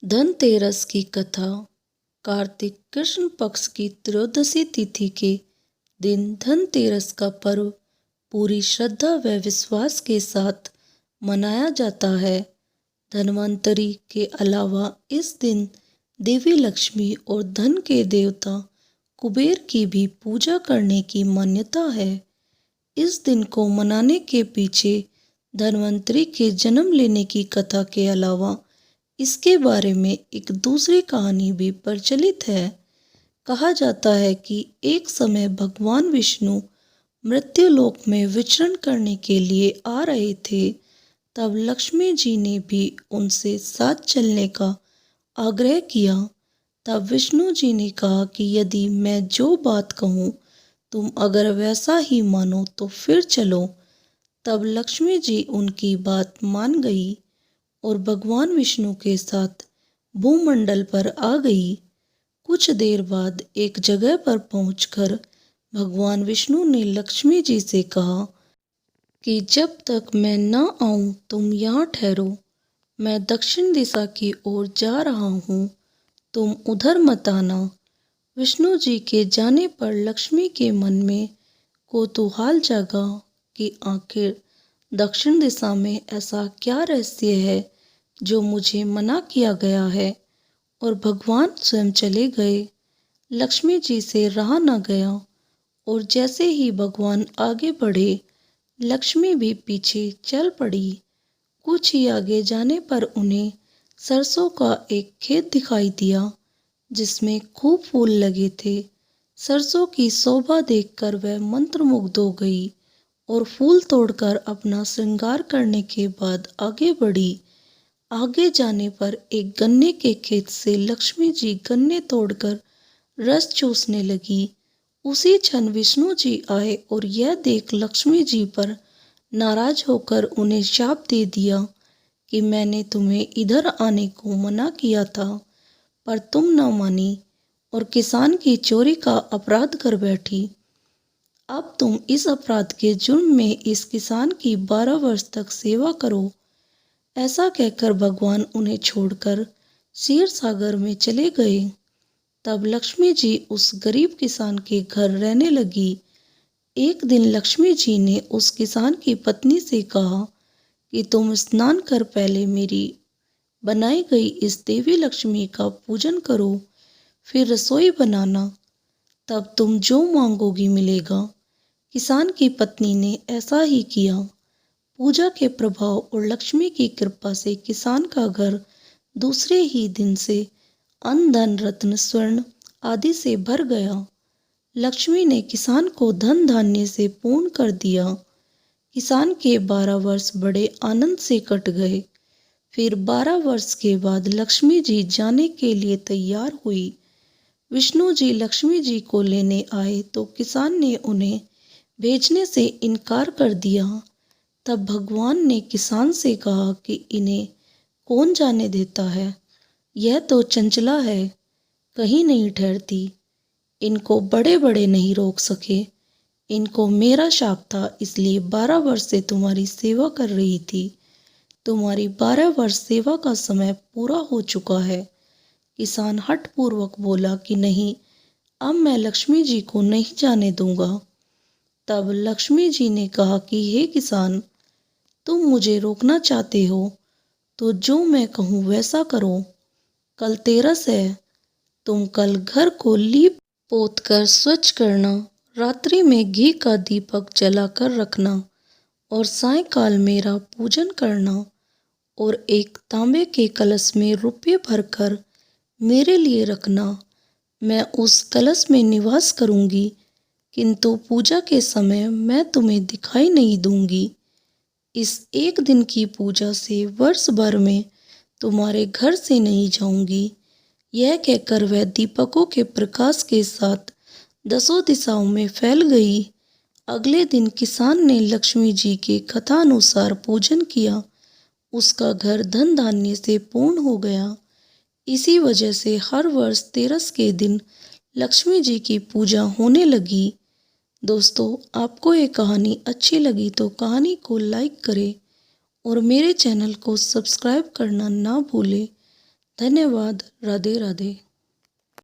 धनतेरस की कथा। कार्तिक कृष्ण पक्ष की त्रयोदशी तिथि के दिन धनतेरस का पर्व पूरी श्रद्धा व विश्वास के साथ मनाया जाता है। धन्वंतरि के अलावा इस दिन देवी लक्ष्मी और धन के देवता कुबेर की भी पूजा करने की मान्यता है। इस दिन को मनाने के पीछे धन्वंतरि के जन्म लेने की कथा के अलावा इसके बारे में एक दूसरी कहानी भी प्रचलित है। कहा जाता है कि एक समय भगवान विष्णु मृत्युलोक में विचरण करने के लिए आ रहे थे। तब लक्ष्मी जी ने भी उनसे साथ चलने का आग्रह किया। तब विष्णु जी ने कहा कि यदि मैं जो बात कहूँ तुम अगर वैसा ही मानो तो फिर चलो। तब लक्ष्मी जी उनकी बात मान गई और भगवान विष्णु के साथ भूमंडल पर आ गई। कुछ देर बाद एक जगह पर पहुंचकर भगवान विष्णु ने लक्ष्मी जी से कहा कि जब तक मैं न आऊं तुम यहाँ ठहरो। मैं दक्षिण दिशा की ओर जा रहा हूँ, तुम उधर मत आना। विष्णु जी के जाने पर लक्ष्मी के मन में कौतूहल जागा कि आखिर दक्षिण दिशा में ऐसा क्या रहस्य है जो मुझे मना किया गया है, और भगवान स्वयं चले गए। लक्ष्मी जी से रहा न गया और जैसे ही भगवान आगे बढ़े लक्ष्मी भी पीछे चल पड़ी। कुछ ही आगे जाने पर उन्हें सरसों का एक खेत दिखाई दिया जिसमें खूब फूल लगे थे। सरसों की शोभा देखकर वह मंत्रमुग्ध हो गई और फूल तोड़कर अपना श्रृंगार करने के बाद आगे बढ़ी। आगे जाने पर एक गन्ने के खेत से लक्ष्मी जी गन्ने तोड़कर रस चूसने लगी। उसी क्षण विष्णु जी आए और यह देख लक्ष्मी जी पर नाराज होकर उन्हें शाप दे दिया कि मैंने तुम्हें इधर आने को मना किया था पर तुम न मानी और किसान की चोरी का अपराध कर बैठी। अब तुम इस अपराध के जुर्म में इस किसान की 12 वर्ष तक सेवा करो। ऐसा कहकर भगवान उन्हें छोड़कर क्षीर सागर में चले गए। तब लक्ष्मी जी उस गरीब किसान के घर रहने लगी। एक दिन लक्ष्मी जी ने उस किसान की पत्नी से कहा कि तुम स्नान कर पहले मेरी बनाई गई इस देवी लक्ष्मी का पूजन करो, फिर रसोई बनाना, तब तुम जो मांगोगी मिलेगा। किसान की पत्नी ने ऐसा ही किया। पूजा के प्रभाव और लक्ष्मी की कृपा से किसान का घर दूसरे ही दिन से अन्न धन रत्न स्वर्ण आदि से भर गया। लक्ष्मी ने किसान को धन धान्य से पूर्ण कर दिया। किसान के 12 वर्ष बड़े आनंद से कट गए। फिर 12 वर्ष के बाद लक्ष्मी जी जाने के लिए तैयार हुई। विष्णु जी लक्ष्मी जी को लेने आए तो किसान ने उन्हें भेजने से इनकार कर दिया। तब भगवान ने किसान से कहा कि इन्हें कौन जाने देता है, यह तो चंचला है, कहीं नहीं ठहरती। इनको बड़े बड़े नहीं रोक सके। इनको मेरा शाप था, इसलिए 12 वर्ष से तुम्हारी सेवा कर रही थी। तुम्हारी 12 वर्ष सेवा का समय पूरा हो चुका है। किसान हठपूर्वक बोला कि नहीं, अब मैं लक्ष्मी जी को नहीं जाने दूंगा। तब लक्ष्मी जी ने कहा कि हे किसान, तुम मुझे रोकना चाहते हो तो जो मैं कहूँ वैसा करो। कल तेरस है, तुम कल घर को लीप पोत कर स्वच्छ करना, रात्रि में घी का दीपक जलाकर रखना और सायंकाल मेरा पूजन करना और एक तांबे के कलश में रुपये भरकर मेरे लिए रखना। मैं उस कलश में निवास करूंगी, किंतु पूजा के समय मैं तुम्हें दिखाई नहीं दूंगी। इस एक दिन की पूजा से वर्ष भर में तुम्हारे घर से नहीं जाऊंगी। यह कहकर वह दीपकों के प्रकाश के साथ 10 दिशाओं में फैल गई। अगले दिन किसान ने लक्ष्मी जी के कथा अनुसार पूजन किया। उसका घर धन धान्य से पूर्ण हो गया। इसी वजह से हर वर्ष तेरस के दिन लक्ष्मी जी की पूजा होने लगी। दोस्तों, आपको ये कहानी अच्छी लगी तो कहानी को लाइक करें और मेरे चैनल को सब्सक्राइब करना ना भूलें। धन्यवाद। राधे राधे।